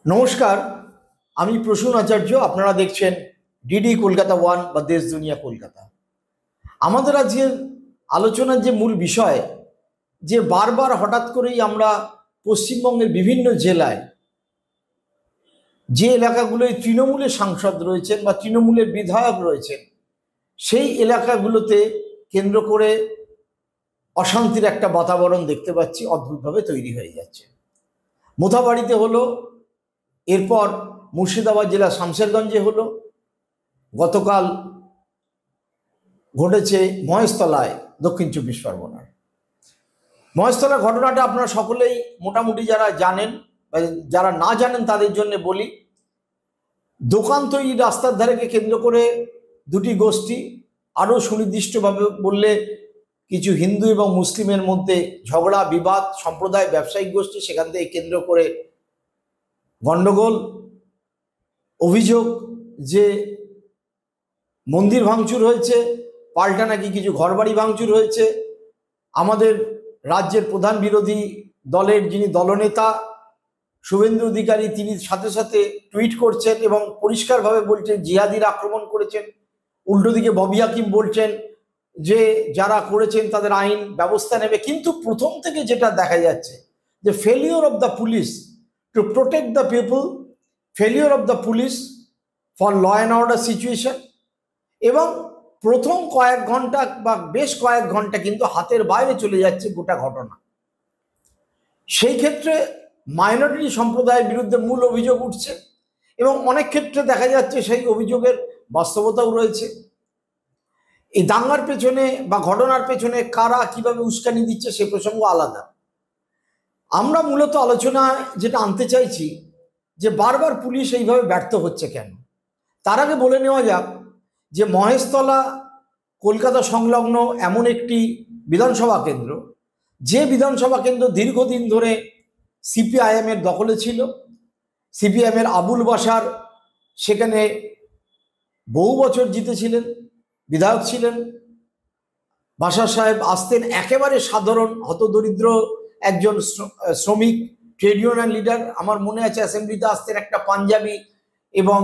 নমস্কার, আমি প্রসূন আচার্য। আপনারা দেখছেন ডিডি কলকাতা ওয়ান বা দেশ দুনিয়া কলকাতা। আমাদের আজকের আলোচনার যে মূল বিষয়, যে বারবার হঠাৎ করেই আমরা পশ্চিমবঙ্গের বিভিন্ন জেলায় যে এলাকাগুলোয় তৃণমূলের সাংসদ রয়েছেন বা তৃণমূলের বিধায়ক রয়েছেন, সেই এলাকাগুলোতে কেন্দ্র করে অশান্তির একটা বাতাবরণ দেখতে পাচ্ছি অদ্ভুতভাবে তৈরি হয়ে যাচ্ছে। মোথাবাড়িতে হলো, এরপর মুর্শিদাবাদ জেলা শামশেরগঞ্জে হলো, গতকাল ঘটেছে মহেশতলায়, দক্ষিণ চব্বিশ পরগনার মহেশতলার ঘটনাটা আপনারা সকলেই মোটামুটি যারা জানেন বা যারা না জানেন তাদের জন্য বলি। দোকান তৈরি রাস্তার ধারেকে কেন্দ্র করে দুটি গোষ্ঠী, আরও সুনির্দিষ্টভাবে বললে কিছু হিন্দু এবং মুসলিমের মধ্যে ঝগড়া বিবাদ, সম্প্রদায় ব্যবসায়িক গোষ্ঠী, সেখান থেকে কেন্দ্র করে গণ্ডগোল, অভিযোগ যে মন্দির ভাঙচুর হয়েছে, পাল্টা নাকি কিছু ঘরবাড়ি ভাঙচুর হয়েছে। আমাদের রাজ্যের প্রধান বিরোধী দলের যিনি দলনেতা শুভেন্দু অধিকারী, তিনি সাথে সাথে টুইট করছেন এবং পরিষ্কারভাবে বলছেন জিহাদিরা আক্রমণ করেছেন। উল্টো দিকে ববি হাকিম বলছেন যে যারা করেছেন তাদের আইন ব্যবস্থা নেবে। কিন্তু প্রথম থেকে যেটা দেখা যাচ্ছে যে failure of the police to protect the people, failure of the police for law and order situation, এবং প্রথম কয়েক ঘন্টা বা বেশ কয়েক ঘন্টা কিন্তু হাতের বাইরে চলে যাচ্ছে গোটা ঘটনা। সেই ক্ষেত্রে মাইনরিটি সম্প্রদায়ের বিরুদ্ধে মূল অভিযোগ উঠছে এবং অনেক ক্ষেত্রে দেখা যাচ্ছে সেই অভিযোগের বাস্তবতাও রয়েছে। এই দাঙ্গার পেছনে বা ঘটনার পেছনে কারা কিভাবে উস্কানি দিচ্ছে সে প্রসঙ্গ আলাদা। আমরা মূলত আলোচনায় যেটা আনতে চাইছি যে বারবার পুলিশ এইভাবে ব্যর্থ হচ্ছে কেন। তার আগে বলে নেওয়া যাক যে মহেশতলা কলকাতা সংলগ্ন এমন একটি বিধানসভা কেন্দ্র, যে বিধানসভা কেন্দ্র দীর্ঘদিন ধরে সিপিআইএমের দখলে ছিল। সিপিআইএমের আবুল বাশার সেখানে বহু বছর জিতেছিলেন, বিধায়ক ছিলেন। বাশার সাহেব আসতেন একেবারে সাধারণ হতদরিদ্র একজন শ্রমিক ট্রেড ইউনিয়ন লিডার। আমার মনে আছে অ্যাসেম্বলিতে আসতেন একটা পাঞ্জাবি এবং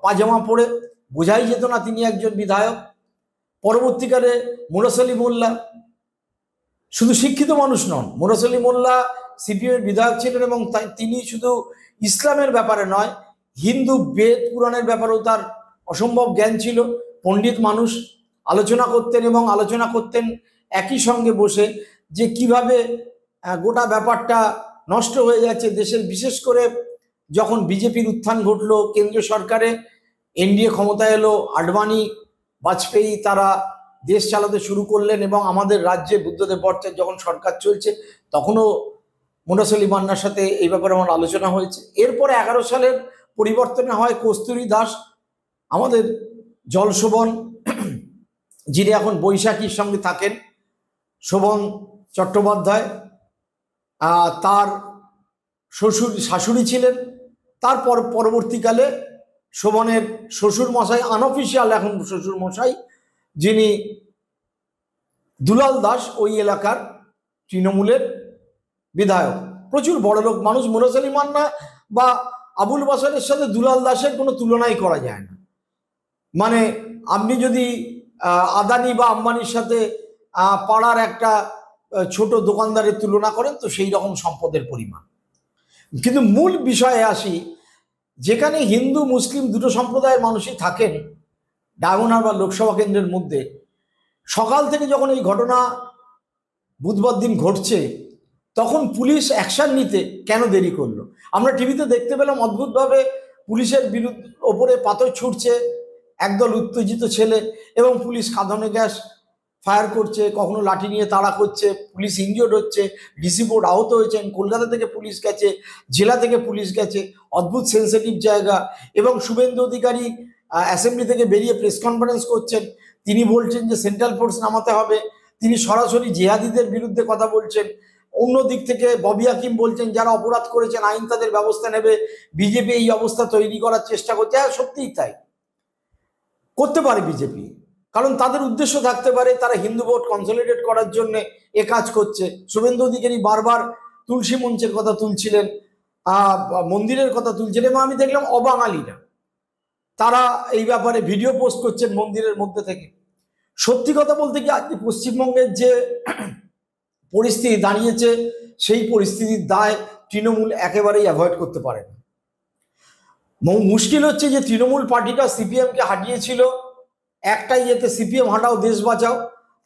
পাজামা পরে, বোঝাই যেত না তিনি একজন বিধায়ক। পরবর্তীকালে মুরাসলি মোল্লা, শুধু শিক্ষিত মানুষ নন, মুরাসলি মোল্লা সিপিএমের বিধায়ক ছিলেন এবং তিনি শুধু ইসলামের ব্যাপারে নয়, হিন্দু বেদ পুরাণের ব্যাপারেও তার অসম্ভব জ্ঞান ছিল। পণ্ডিত মানুষ, আলোচনা করতেন এবং আলোচনা করতেন একই সঙ্গে বসে যে কিভাবে গোটা ব্যাপারটা নষ্ট হয়ে যাচ্ছে দেশের। বিশেষ করে যখন বিজেপির উত্থান ঘটলো কেন্দ্রীয় সরকারে, এনডিএ ক্ষমতায় এলো, আডবাণী বাজপেয়ী তারা দেশ চালাতে শুরু করলেন এবং আমাদের রাজ্যে বুদ্ধদেব ভট্টাচার্য যখন সরকার চলছে তখনও মুরাসলি মান্নার সাথে এই ব্যাপারে আমার আলোচনা হয়েছে। এরপরে 11 সালের পরিবর্তনে হয় কস্তুরী দাস, আমাদের জলশোভন যিনি এখন বৈশাখীর সঙ্গে থাকেন, শোভন চট্টোপাধ্যায়, তার শাশুড়ি ছিলেন। তারপর পরবর্তীকালে শোভনের শ্বশুর মশাই, আনঅফিসিয়াল এখন শ্বশুর মশাই, যিনি দুলাল দাস, ওই এলাকার তৃণমূলের বিধায়ক, প্রচুর বড়লোক মানুষ। মুরাসলি মান্না বা আবুল বাশারের সাথে দুলাল দাসের কোনো তুলনাই করা যায় না। মানে আপনি যদি আদানি বা আম্বানির সাথে পাড়ার একটা ছোট দোকানদারের তুলনা করেন তো সেই রকম সম্পদের পরিমাণ। কিন্তু মূল বিষয়ে আসি, যেখানে হিন্দু মুসলিম দুটো সম্প্রদায়ের মানুষই থাকেন ডায়মন্ড বা লোকসভা কেন্দ্রের মধ্যে, সকাল থেকে যখন এই ঘটনা বুধবার দিন ঘটছে তখন পুলিশ অ্যাকশন নিতে কেন দেরি করলো? আমরা টিভিতে দেখতে পেলাম অদ্ভুতভাবে পুলিশের ওপরে পাথর ছুটছে একদল উত্তেজিত ছেলে এবং পুলিশ কাঁদানে গ্যাস ফায়ার করছে, কখনো লাঠি নিয়ে তাড়া করছে, পুলিশ ইনজিওর্ড হচ্ছে, ডিসি বোর্ড আহত হয়েছেন, কলকাতা থেকে পুলিশ গেছে, জেলা থেকে পুলিশ গেছে, অদ্ভুত সেন্সিটিভ জায়গা। এবং শুভেন্দু অধিকারী অ্যাসেম্বলি থেকে বেরিয়ে প্রেস কনফারেন্স করছেন, তিনি বলছেন যে সেন্ট্রাল ফোর্স নামাতে হবে, তিনি সরাসরি জিহাদিদের বিরুদ্ধে কথা বলছেন। অন্য দিক থেকে ববি হাকিম বলছেন যারা অপরাধ করেছেন আইন তাদের ব্যবস্থা নেবে, বিজেপি এই অবস্থা তৈরি করার চেষ্টা করছে। হ্যাঁ, সত্যিই তাই করতে পারে বিজেপি, কারণ তাদের উদ্দেশ্য থাকতে পারে তারা হিন্দু ভোট কনসলিডেট করার জন্য এ কাজ করছে। শুভেন্দু অধিকারী বারবার তুলসী মঞ্চের কথা তুলছিলেন, মন্দিরের কথা তুলছেন, এবং আমি দেখলাম অবাঙালিরা তারা এই ব্যাপারে ভিডিও পোস্ট করছেন মন্দিরের মধ্যে থেকে। সত্যি কথা বলতে কি, আজকে পশ্চিমবঙ্গের যে পরিস্থিতি দাঁড়িয়েছে, সেই পরিস্থিতির দায় তৃণমূল একেবারেই অ্যাভয়েড করতে পারে না। মুশকিল হচ্ছে যে তৃণমূল পার্টিটা সিপিএমকে হাঁটিয়েছিল একটাই ইয়েতে, সিপিএম হাঁটাও দেশ বাঁচাও,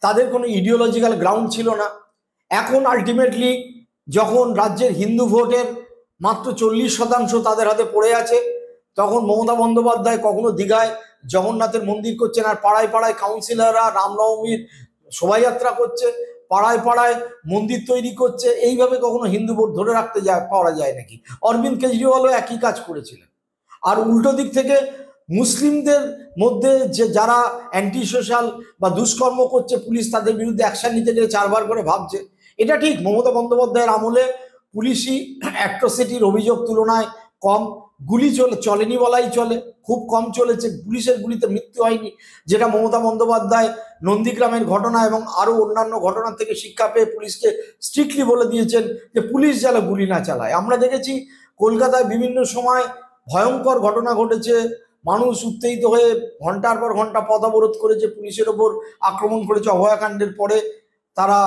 তাদের কোনো ইডিওলজিক্যাল গ্রাউন্ড ছিল না। এখন আলটিমেটলি যখন রাজ্যের হিন্দু ভোটের মাত্র 40% তাদের হাতে পড়ে আছে, তখন মমতা বন্দ্যোপাধ্যায় কখনো দীঘায় জগন্নাথের মন্দির করছেন, আর পাড়ায় পাড়ায় কাউন্সিলররা রামনবমীর শোভাযাত্রা করছে, পাড়ায় পাড়ায় মন্দির তৈরি করছে। এইভাবে কখনো হিন্দু ভোট ধরে রাখতে পারা যায় নাকি? অরবিন্দ কেজরিওয়ালও একই কাজ করেছিলেন। আর উল্টো দিক থেকে মুসলিমদের মধ্যে যে যারা অ্যান্টি সোশ্যাল বা দুষ্কর্ম করছে, পুলিশ তাদের বিরুদ্ধে অ্যাকশন নিতে গেলে 4 বার করে ভাবছে। এটা ঠিক, মমতা বন্দ্যোপাধ্যায়ের আমলে পুলিশি অ্যাট্রোসিটির অভিযোগ তুলনায় কম, গুলি চলেনি বলাই চলে, খুব কম চলেছে, পুলিশের গুলিতে মৃত্যু হয়নি, যেটা মমতা বন্দ্যোপাধ্যায় নন্দীগ্রামের ঘটনা এবং আরও অন্যান্য ঘটনা থেকে শিক্ষা পেয়ে পুলিশকে স্ট্রিক্টলি বলে দিয়েছেন যে পুলিশ যেন গুলি না চালায়। আমরা দেখেছি কলকাতায় বিভিন্ন সময় ভয়ঙ্কর ঘটনা ঘটেছে, মানুষ উত্তেজিত হয়ে ঘন্টার পর ঘন্টা পথ অবরোধ করেছে, পুলিশের ওপর আক্রমণ করেছে, অভয়াকাণ্ডের পরে তারা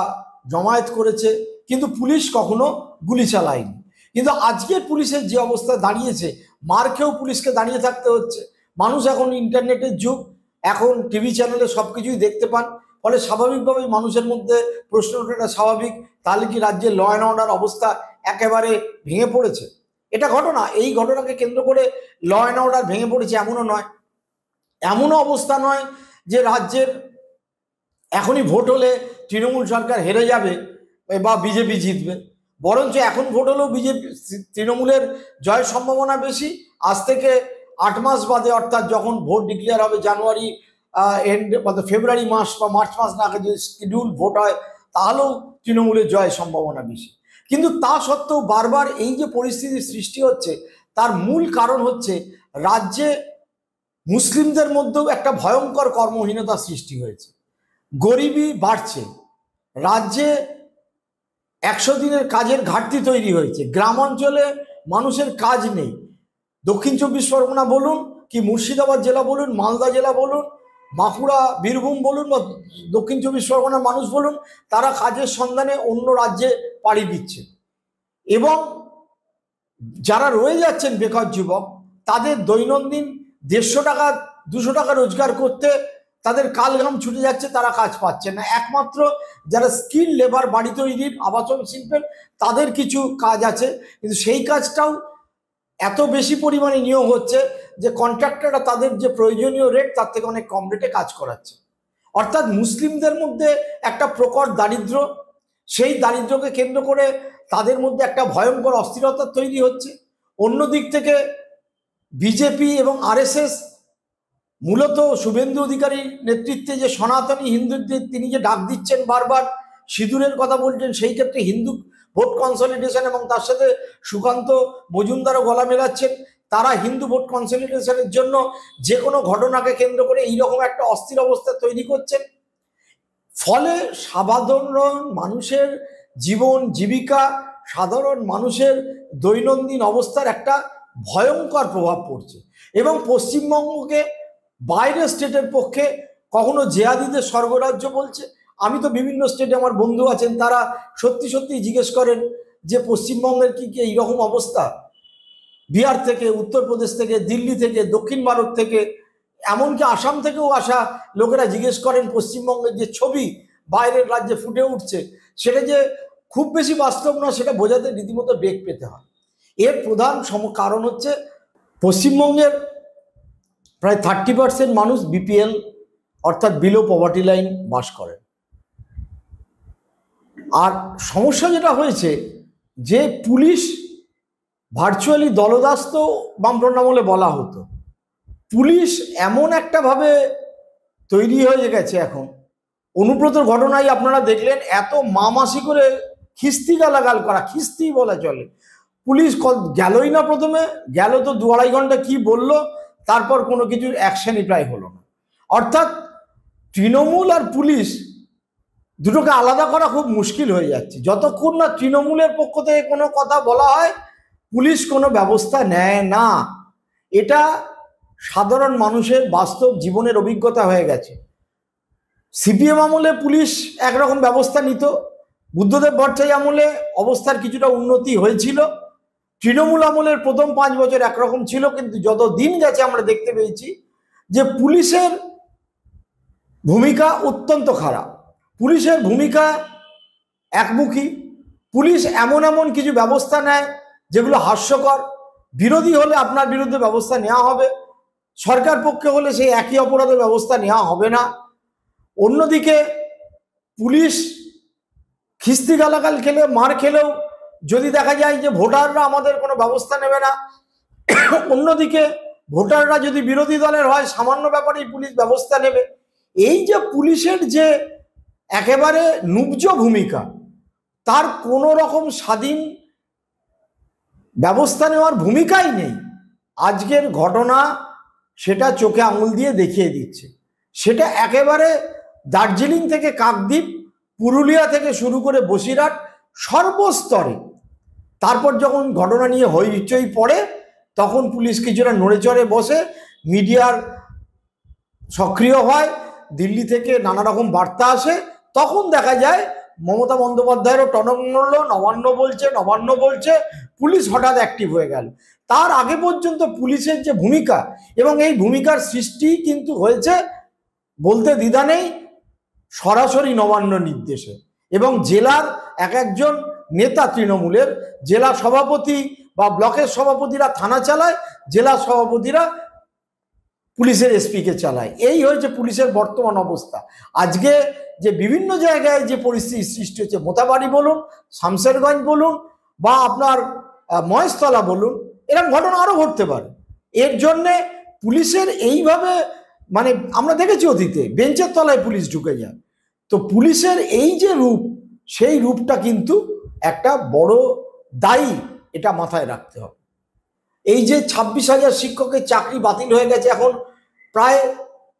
জমায়েত করেছে, কিন্তু পুলিশ কখনো গুলি চালায়নি। কিন্তু আজকের পুলিশের যে অবস্থা দাঁড়িয়েছে, মার খেয়েও পুলিশকে দাঁড়িয়ে থাকতে হচ্ছে। মানুষ এখন ইন্টারনেটের যুগ, এখন টিভি চ্যানেলে সব কিছুই দেখতে পান, ফলে স্বাভাবিকভাবেই মানুষের মধ্যে প্রশ্ন ওঠাটা স্বাভাবিক, তাহলে কি রাজ্যের ল অ্যান্ড অর্ডার অবস্থা একেবারে ভেঙে পড়েছে? এটা ঘটনা, এই ঘটনাকে কেন্দ্র করে ল অ্যান্ড অর্ডার ভেঙে পড়েছে এমনও নয়, এমনও অবস্থা নয় যে রাজ্যের এখনই ভোট হলে তৃণমূল সরকার হেরে যাবে বা বিজেপি জিতবে, বরঞ্চ এখন ভোট হলেও বিজেপি তৃণমূলের জয়ের সম্ভাবনা বেশি। আজ থেকে 8 মাস বাদে, অর্থাৎ যখন ভোট ডিক্লেয়ার হবে জানুয়ারি এন্ড ফেব্রুয়ারি মাস বা মার্চ মাস নাগাদ যদি শিডিউল ভোট হয়, তাহলেও তৃণমূলের জয়ের সম্ভাবনা বেশি। কিন্তু তা সত্ত্বেও বারবার এই যে পরিস্থিতির সৃষ্টি হচ্ছে, তার মূল কারণ হচ্ছে রাজ্যে মুসলিমদের মধ্যেও একটা ভয়ঙ্কর কর্মহীনতা সৃষ্টি হয়েছে, গরিবি বাড়ছে, রাজ্যে 100 দিনের কাজের ঘাটতি তৈরি হয়েছে, গ্রাম অঞ্চলে মানুষের কাজ নেই। দক্ষিণ 24 পরগনা বলুন কি মুর্শিদাবাদ জেলা বলুন, মালদা জেলা বলুন, বাঁকুড়া বীরভূম বলুন বা দক্ষিণ 24 পরগনার মানুষ বলুন, তারা কাজের সন্ধানে অন্য রাজ্যে পাড়ি দিচ্ছে। এবং যারা রয়ে যাচ্ছেন বেকার যুবক, তাদের দৈনন্দিন 150 টাকা 200 টাকা রোজগার করতে তাদের কালঘাম ছুটে যাচ্ছে, তারা কাজ পাচ্ছে না। একমাত্র যারা স্কিল লেবার, বাড়ি তৈরির, আবাসন শিল্পের, তাদের কিছু কাজ আছে, কিন্তু সেই কাজটাও এত বেশি পরিমাণে নিয়োগ হচ্ছে যে কন্ট্রাক্টররা তাদের যে প্রয়োজনীয় রেট তার থেকে অনেক কম রেটে কাজ করাচ্ছে। অর্থাৎ মুসলিমদের মধ্যে একটা প্রকট দারিদ্র্য, সেই দারিদ্র্যকে কেন্দ্র করে তাদের মধ্যে একটা ভয়ঙ্কর অস্থিরতা তৈরি হচ্ছে। অন্য দিক থেকে বিজেপি এবং আরএসএস মূলত শুভেন্দু অধিকারীর নেতৃত্বে যে সনাতনী হিন্দুদের তিনি যে ডাক দিচ্ছেন, বারবার সিঁদুরের কথা বলছেন, সেই ক্ষেত্রে হিন্দু ভোট কনসলিডেশন এবং তার সাথে সুকান্ত মজুমদারও গলা মেলাচ্ছেন, তারা হিন্দু ভোট কনসলিডেশনের জন্য যে কোনো ঘটনাকে কেন্দ্র করে এইরকম একটা অস্থির অবস্থা তৈরি করছেন। ফলে সাধারণ মানুষের জীবন জীবিকা, সাধারণ মানুষের দৈনন্দিন অবস্থার একটা ভয়ঙ্কর প্রভাব পড়ছে। এবং পশ্চিমবঙ্গকে বাইরের স্টেটের পক্ষে কখনো জেহাদিদের স্বর্গরাজ্য বলছে। আমি তো বিভিন্ন স্টেটে আমার বন্ধু আছেন, তারা সত্যি সত্যি জিজ্ঞেস করেন যে পশ্চিমবঙ্গের কি এইরকম অবস্থা? বিহার থেকে, উত্তরপ্রদেশ থেকে, দিল্লি থেকে, দক্ষিণ ভারত থেকে, এমনকি আসাম থেকেও আসা লোকেরা জিজ্ঞেস করেন পশ্চিমবঙ্গের যে ছবি বাইরের রাজ্যে ফুটে উঠছে, সেটা যে খুব বেশি বাস্তব না, সেটা বোঝাতে রীতিমতো বেগ পেতে হয়। এর প্রধান কারণ হচ্ছে পশ্চিমবঙ্গের প্রায় 30% মানুষ বিপিএল অর্থাৎ বিলো পভার্টি লাইন বাস করেন। আর সমস্যা যেটা হয়েছে যে পুলিশ ভার্চুয়ালি দলদাস তো বামফ্রন্ট আমলে বলা হতো, পুলিশ এমন একটা ভাবে তৈরি হয়ে গেছে এখন। অনুব্রতর ঘটনায় আপনারা দেখলেন, এত মামাসি করে খিস্তি গালাগাল করা, খিস্তি বলা চলে। পুলিশ গেলই না, প্রথমে গেল তো 2-2.5 ঘন্টা কি বলল, তারপর কোনো কিছুর অ্যাকশনই প্রায় হলো না। অর্থাৎ তৃণমূল আর পুলিশ দুটোকে আলাদা করা খুব মুশকিল হয়ে যাচ্ছে। যতক্ষণ না তৃণমূলের পক্ষ থেকে কোনো কথা বলা হয়, পুলিশ কোনো ব্যবস্থা নেয় না। এটা সাধারণ মানুষের বাস্তব জীবনের অভিজ্ঞতা হয়ে গেছে। সিপিএম আমলে পুলিশ একরকম ব্যবস্থা নিত, বুদ্ধদেব ভট্টাচার্য আমলে অবস্থার কিছুটা উন্নতি হয়েছিল, তৃণমূল আমলের প্রথম 5 বছর একরকম ছিল, কিন্তু যত দিন গেছে আমরা দেখতে পেয়েছি যে পুলিশের ভূমিকা অত্যন্ত খারাপ। পুলিশের ভূমিকা একমুখী। পুলিশ এমন এমন কিছু ব্যবস্থা নেয় যেগুলো হাস্যকর। বিরোধী হলে আপনার বিরুদ্ধে ব্যবস্থা নেওয়া হবে, সরকার পক্ষে হলে সেই একই অপরাধের ব্যবস্থা নেওয়া হবে না। অন্যদিকে পুলিশ খিস্তি গালাগাল খেলে, মার খেলেও যদি দেখা যায় যে ভোটাররা আমাদের কোনো ব্যবস্থা নেবে না, অন্যদিকে ভোটাররা যদি বিরোধী দলের হয় সামান্য ব্যাপারেই পুলিশ ব্যবস্থা নেবে। এই যে পুলিশের যে একেবারে নুব্জ ভূমিকা, তার কোনো রকম স্বাধীন ব্যবস্থা নেওয়ার ভূমিকাই নেই। আজকের ঘটনা সেটা চোখে আঙুল দিয়ে দেখিয়ে দিচ্ছে। সেটা একেবারে দার্জিলিং থেকে কাকদ্বীপ, পুরুলিয়া থেকে শুরু করে বসিরহাট, সর্বস্তরে। তারপর যখন ঘটনা নিয়ে হইচই পড়ে তখন পুলিশ কিছুটা নড়ে চড়ে বসে, মিডিয়ার সক্রিয় হয়, দিল্লি থেকে নানা রকম বার্তা আসে, তখন দেখা যায় মমতা বন্দ্যোপাধ্যায়েরও টনক নড়ল, নবান্ন বলছে, পুলিশ হঠাৎ অ্যাক্টিভ হয়ে গেল। তার আগে পর্যন্ত পুলিশের যে ভূমিকা, এবং এই ভূমিকার সৃষ্টি কিন্তু হয়েছে বলতে দ্বিধা নেই সরাসরি নবান্ন নির্দেশে, এবং জেলার এক একজন নেতা তৃণমূলের, জেলা সভাপতি বা ব্লকের সভাপতিরা থানা চালায়, জেলা সভাপতিরা পুলিশের এসপিকে চালায়। এই হয়েছে পুলিশের বর্তমান অবস্থা। আজকে যে বিভিন্ন জায়গায় যে পরিস্থিতি সৃষ্টি হচ্ছে, মোথাবাড়ি বলুন, শামশেরগঞ্জ বলুন, বা আপনার মহেশতলা বলুন, এরকম ঘটনা আরও ঘটতে পারে। এর জন্যে পুলিশের এইভাবে, মানে আমরা দেখেছি অতীতে বেঞ্চের তলায় পুলিশ ঢুকে যায়। তো পুলিশের এই যে রূপ, সেই রূপটা কিন্তু একটা বড় দায়ী, এটা মাথায় রাখতে হবে। এই যে 26,000 শিক্ষকের চাকরি বাতিল হয়ে গেছে, এখন প্রায়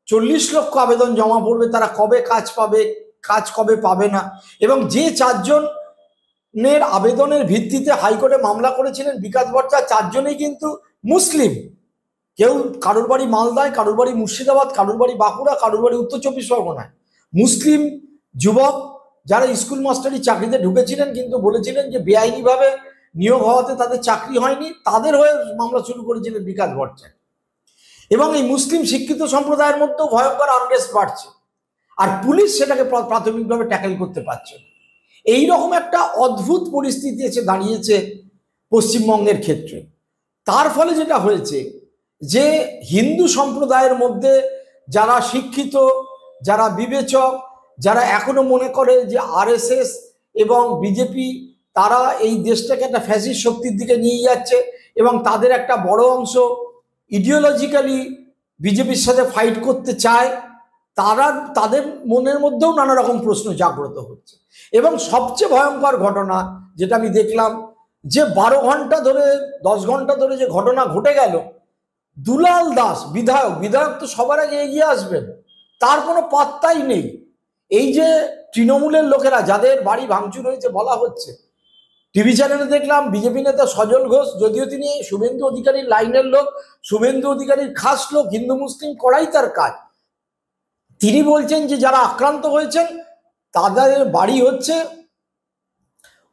40 লক্ষ আবেদন জমা পড়বে, তারা কবে কাজ পাবে, কাজ কবে পাবে না। এবং যে 4 জনের আবেদনের ভিত্তিতে হাইকোর্টে মামলা করেছিলেন বিকাশ ভট্টাচার্য, 4 জনেই কিন্তু মুসলিম। কেউ, কারোর বাড়ি মালদায়, কারোর বাড়ি মুর্শিদাবাদ, কারোর বাড়ি বাঁকুড়া, কারোর বাড়ি উত্তর 24 পরগনায়। মুসলিম যুবক যারা স্কুল মাস্টারি চাকরিতে ঢুকেছিলেন, কিন্তু বলেছিলেন যে বেআইনিভাবে নিয়োগ হওয়াতে তাদের চাকরি হয়নি, তাদের হয়ে মামলা শুরু করেছিলেন বিকাশ ভট্টাচার্য। এবং এই মুসলিম শিক্ষিত সম্প্রদায়ের মধ্যেও ভয়ঙ্কর আনরেস্ট বাড়ছে, আর পুলিশ সেটাকে প্রাথমিকভাবে ট্যাকেল করতে পারছে। এইরকম একটা অদ্ভুত পরিস্থিতি এসে দাঁড়িয়েছে পশ্চিমবঙ্গের ক্ষেত্রে। তার ফলে যেটা হয়েছে যে হিন্দু সম্প্রদায়ের মধ্যে যারা শিক্ষিত, যারা বিবেচক, যারা এখনো মনে করে যে আরএসএস এবং বিজেপি তারা এই দেশটাকে একটা ফ্যাসিস্ট শক্তির দিকে নিয়ে যাচ্ছে, এবং তাদের একটা বড় অংশ ইডিওলজিক্যালি বিজেপির সাথে ফাইট করতে চায়, তাদের মনের মধ্যেও নানা রকম প্রশ্ন জাগ্রত হচ্ছে। এবং সবচেয়ে ভয়ঙ্কর ঘটনা যেটা আমি দেখলাম, যে 12 ঘন্টা ধরে, 10 ঘন্টা ধরে যে ঘটনা ঘটে গেল, দুলাল দাস বিধায়ক তো সবার আগে এগিয়ে আসবেন, তার কোনো পাত্তাই নেই। এই যে তৃণমূলের লোকেরা যাদের বাড়ি ভাঙচুর হয়েছে বলা হচ্ছে, টিভি চ্যানেলে দেখলাম বিজেপি নেতা সজল ঘোষ, যদিও তিনি শুভেন্দু অধিকারীর লাইনের লোক, শুভেন্দু অধিকারীর খাস লোক, হিন্দু মুসলিম করাই তার কাজ, তিনি বলছেন যে যারা আক্রান্ত হয়েছেন তাদের বাড়ি হচ্ছে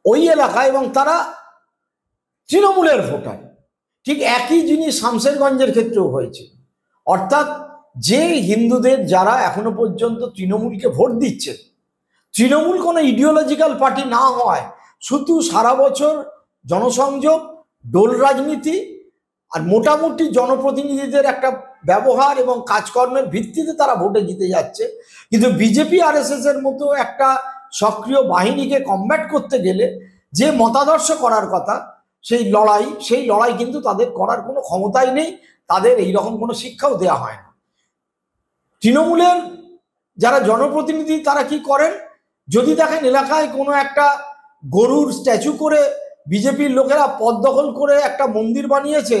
ওই এলাকায় এবং তারা তৃণমূলের ভোটার। ঠিক একই জিনিস শামশেরগঞ্জের ক্ষেত্রেও হয়েছে। অর্থাৎ যে হিন্দুদের যারা এখনো পর্যন্ত তৃণমূলকে ভোট দিচ্ছেন, তৃণমূল কোনো ইডিওলজিক্যাল পার্টি না হয়, শুধু সারা বছর জনসংযোগ, দোল রাজনীতি আর মোটামুটি জনপ্রতিনিধিদের একটা ব্যবহার এবং কাজকর্মের ভিত্তিতে তারা ভোটে জিতে যাচ্ছে। কিন্তু বিজেপি আরএসএস এর মতো একটা সক্রিয় বাহিনীকে কমব্যাট করতে গেলে যে মতাদর্শ করার কথা, সেই লড়াই কিন্তু তাদের করার কোনো ক্ষমতাই নেই, তাদের এই রকম কোনো শিক্ষাও দেওয়া হয় না। তৃণমূলের যারা জনপ্রতিনিধি তারা কি করেন, যদি দেখেন এলাকায় কোনো একটা গরুর স্ট্যাচু করে বিজেপির লোকেরা পদ দখল করে একটা মন্দির বানিয়েছে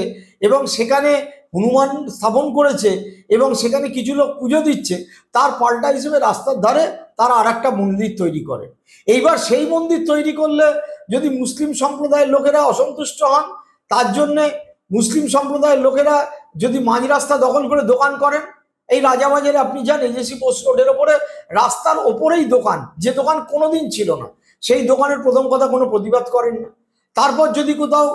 এবং সেখানে হনুমান স্থাপন করেছে এবং সেখানে কিছু লোক পুজো দিচ্ছে, তার পাল্টা হিসেবে রাস্তার ধারে তারা আর একটা মন্দির তৈরি করে। এইবার সেই মন্দির তৈরি করলে যদি মুসলিম সম্প্রদায়ের লোকেরা অসন্তুষ্ট হন, তার জন্যে মুসলিম সম্প্রদায়ের লোকেরা যদি মাঝ রাস্তা দখল করে দোকান করেন, এই রাজাবাজারে আপনি যান এজেসি পোস্ট রোডের ওপরে রাস্তার ওপরেই দোকান, যে দোকান কোনোদিন ছিল না, সেই দোকানের প্রথম কথা কোনো প্রতিবাদ করেন না। তারপর যদি কোথাও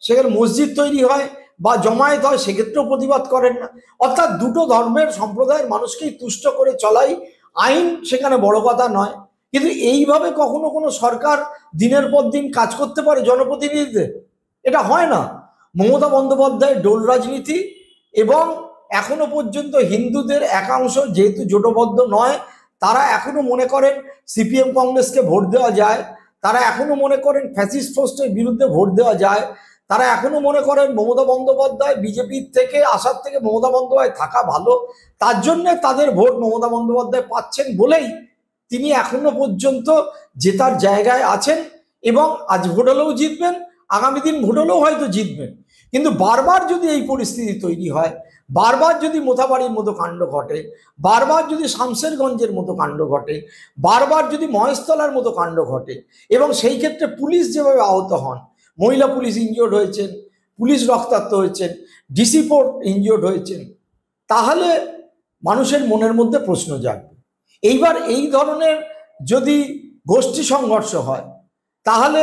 সেখানে মসজিদ তৈরি হয় বা জমায়েত হয় সেক্ষেত্রেও প্রতিবাদ করেন না। অর্থাৎ দুটো ধর্মের সম্প্রদায়ের মানুষকেই তুষ্ট করে চলাই আইন, সেখানে বড় কথা নয়। কিন্তু এইভাবে কখনো কোনো সরকার দিনের পর দিন কাজ করতে পারে জনপ্রতিনিধিদের? এটা হয় না। মমতা বন্দ্যোপাধ্যায়ের ডোল রাজনীতি এবং এখনো পর্যন্ত হিন্দুদের একাংশ যেহেতু জোটবদ্ধ নয়, তারা এখনো মনে করেন সিপিএম কংগ্রেসকে ভোট দেওয়া যায়, তারা এখনো মনে করেন ফ্যাসিস্ট ফোর্সের বিরুদ্ধে ভোট দেওয়া যায়, তারা এখনো মনে করেন মমতা বন্দ্যোপাধ্যায় বিজেপির থেকে আসার থেকে মমতা বন্দ্যোপাধ্যায় থাকা ভালো, তার জন্য তাদের ভোট মমতা বন্দ্যোপাধ্যায় পাচ্ছেন বলেই তিনি এখনো পর্যন্ত জেতার জায়গায় আছেন। এবং আজ ভোট হলেও জিতবেন, আগামী দিন ভোট হলেও হয়তো জিতবেন। কিন্তু বারবার যদি এই পরিস্থিতি তৈরি হয়, বারবার যদি মোথাবাড়ির মতো কাণ্ড ঘটে, বারবার যদি শামশেরগঞ্জের মতো কাণ্ড ঘটে, বারবার যদি মহেশতলার মতো কাণ্ড ঘটে, এবং সেই ক্ষেত্রে পুলিশ যেভাবে আহত হন, মহিলা পুলিশ ইনজিওর্ড হয়েছেন, পুলিশ রক্তাক্ত হয়েছেন, ডিসি পোর্ট ইনজিওর্ড হয়েছেন, তাহলে মানুষের মনের মধ্যে প্রশ্ন জাগবে। এইবার এই ধরনের যদি গোষ্ঠী সংঘর্ষ হয় তাহলে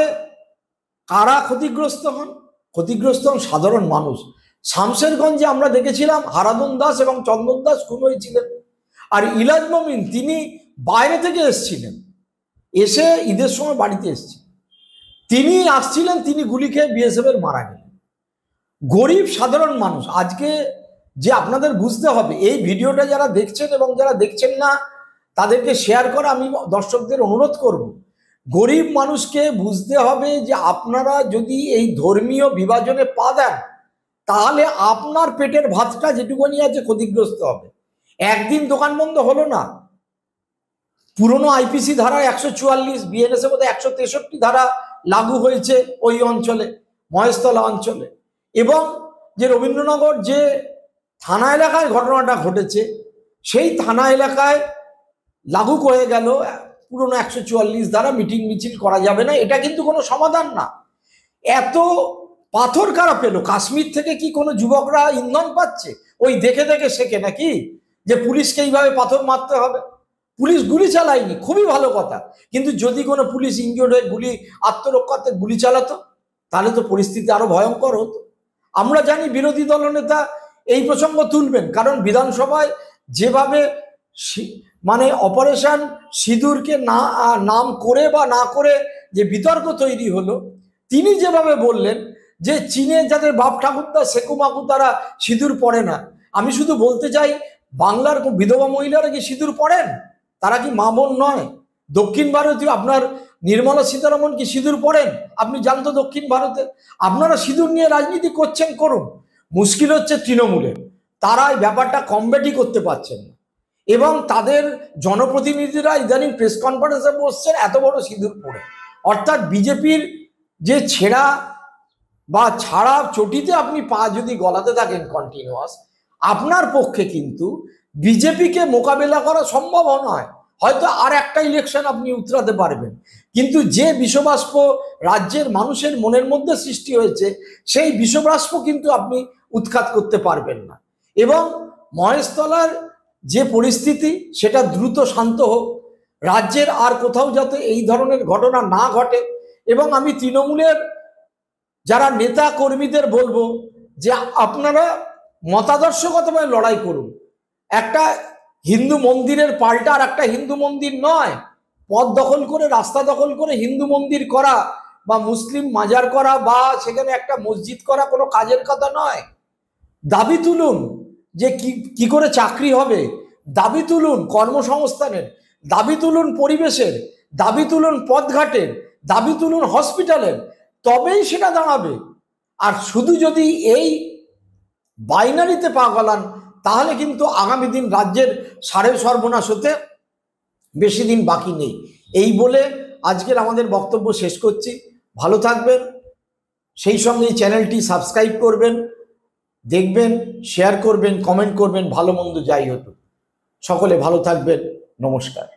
কারা ক্ষতিগ্রস্ত হন? ক্ষতিগ্রস্ত হন সাধারণ মানুষ। শামশেরগঞ্জে আমরা দেখেছিলাম হারাধন দাস এবং চন্দন দাস খুন হয়েছিলেন, আর ইলাজ মমিন তিনি বাইরে থেকে এসেছিলেন, এসে ঈদের সময় বাড়িতে এসেছিলেন, তিনি আসছিলেন, তিনি গুলি খেয়ে বিএসএফ এর মারা গেলেন। গরিব সাধারণ মানুষ। আজকে যে আপনাদের বুঝতে হবে, এই ভিডিওটা যারা দেখছেন এবং যারা দেখছেন না তাদেরকে শেয়ার করা আমি দর্শকদের অনুরোধ করব। গরিব মানুষকে বুঝতে হবে যে আপনারা যদি এই ধর্মীয় বিভাজনে পা দেন তাহলে আপনার পেটের ভাতটা যেটুকুনি আছে ক্ষতিগ্রস্ত হবে। একদিন দোকান বন্ধ হলো না, পুরনো আইপিসি ধারা 144, বিএনএসের মধ্যে 163 ধারা লাগু হয়েছে ওই অঞ্চলে, মহেশতলা অঞ্চলে। এবং যে রবীন্দ্রনগর যে থানা এলাকায় ঘটনাটা ঘটেছে সেই থানা এলাকায় লাগু হয়ে গেল পুরনো 144 ধারা, মিটিং মিছিল করা যাবে না। এটা কিন্তু কোনো সমাধান না। এত পাথর কারা পেল? কাশ্মীর থেকে কি কোনো যুবকরা ইন্ধন পাচ্ছে? ওই দেখে দেখে শেখে নাকি যে পুলিশকে এইভাবে পাথর মারতে হবে? পুলিশ গুলি চালায়নি, খুবই ভালো কথা, কিন্তু যদি কোনো পুলিশ ইনজিওর্ড হয়ে গুলি আত্মরক্ষার্থে গুলি চালাতো তাহলে তো পরিস্থিতি আরো ভয়ঙ্কর হতো। আমরা জানি বিরোধী দলনেতা এই প্রসঙ্গ তুলবেন, কারণ বিধানসভায় যেভাবে মানে অপারেশন সিঁদুরকে নাম করে বা না করে যে বিতর্ক তৈরি হলো, তিনি যেভাবে বললেন যে চীনে যাদের বাপ ঠাকুরদা সেকু মাকু তারা সিঁদুর পরে না। আমি শুধু বলতে চাই, বাংলার বিধবা মহিলারা কি সিঁদুর পরেন? তারা কি মা বোন নয়? দক্ষিণ ভারতীয় আপনার নির্মলা সীতারামন কি সিঁদুর পরেন? আপনি জানতো দক্ষিণ ভারতে। আপনারা সিঁদুর নিয়ে রাজনীতি করছেন, করুন, মুশকিল হচ্ছে তৃণমূলের, তারা এই ব্যাপারটা কমবেটি করতে পারছেন না। এবং তাদের জনপ্রতিনিধিরা ইদানিং প্রেস কনফারেন্সে বসছেন এত বড় সিঁদুর পরে। অর্থাৎ বিজেপির যে ছেঁড়া বা ছাড়া চটিতে আপনি পা যদি গলাতে থাকেন কন্টিনিউয়াস, আপনার পক্ষে কিন্তু বিজেপিকে মোকাবেলা করা সম্ভব নয়। হয়তো আর একটা ইলেকশন আপনি উতরাতে পারবেন, কিন্তু যে বিষবাষ্প রাজ্যের মানুষের মনের মধ্যে সৃষ্টি হয়েছে সেই বিষবাষ্প কিন্তু আপনি উৎখাত করতে পারবেন না। এবং মহেশতলার যে পরিস্থিতি সেটা দ্রুত শান্ত হোক, রাজ্যের আর কোথাও যাতে এই ধরনের ঘটনা না ঘটে। এবং আমি তৃণমূলের যারা নেতা কর্মীদের বলবো যে আপনারা মতাদর্শগতভাবে লড়াই করুন। একটা হিন্দু মন্দিরের পাল্টা আর একটা হিন্দু মন্দির নয়। পথ দখল করে, রাস্তা দখল করে হিন্দু মন্দির করা বা মুসলিম মাজার করা বা সেখানে একটা মসজিদ করা কোনো কাজের কথা নয়। দাবি তুলুন যে কি করে চাকরি হবে, দাবি তুলুন কর্মসংস্থানের, দাবি তুলুন পরিবেশের, দাবি তুলুন পথঘাটের, দাবি তুলুন হসপিটালের, তবেই সেটা দাঁড়াবে। আর শুধু যদি এই বাইনারিতে পা গলান তাহলে কিন্তু আগামী দিন রাজ্যের সাড়ে সর্বনাশ হতে বেশি দিন বাকি নেই। এই বলে আজকের আমাদের বক্তব্য শেষ করছি। ভালো থাকবেন, সেই সঙ্গে এই চ্যানেলটি সাবস্ক্রাইব করবেন, দেখবেন, শেয়ার করবেন, কমেন্ট করবেন, ভালো মন্দ যাই হতো। সকলে ভালো থাকবেন। নমস্কার।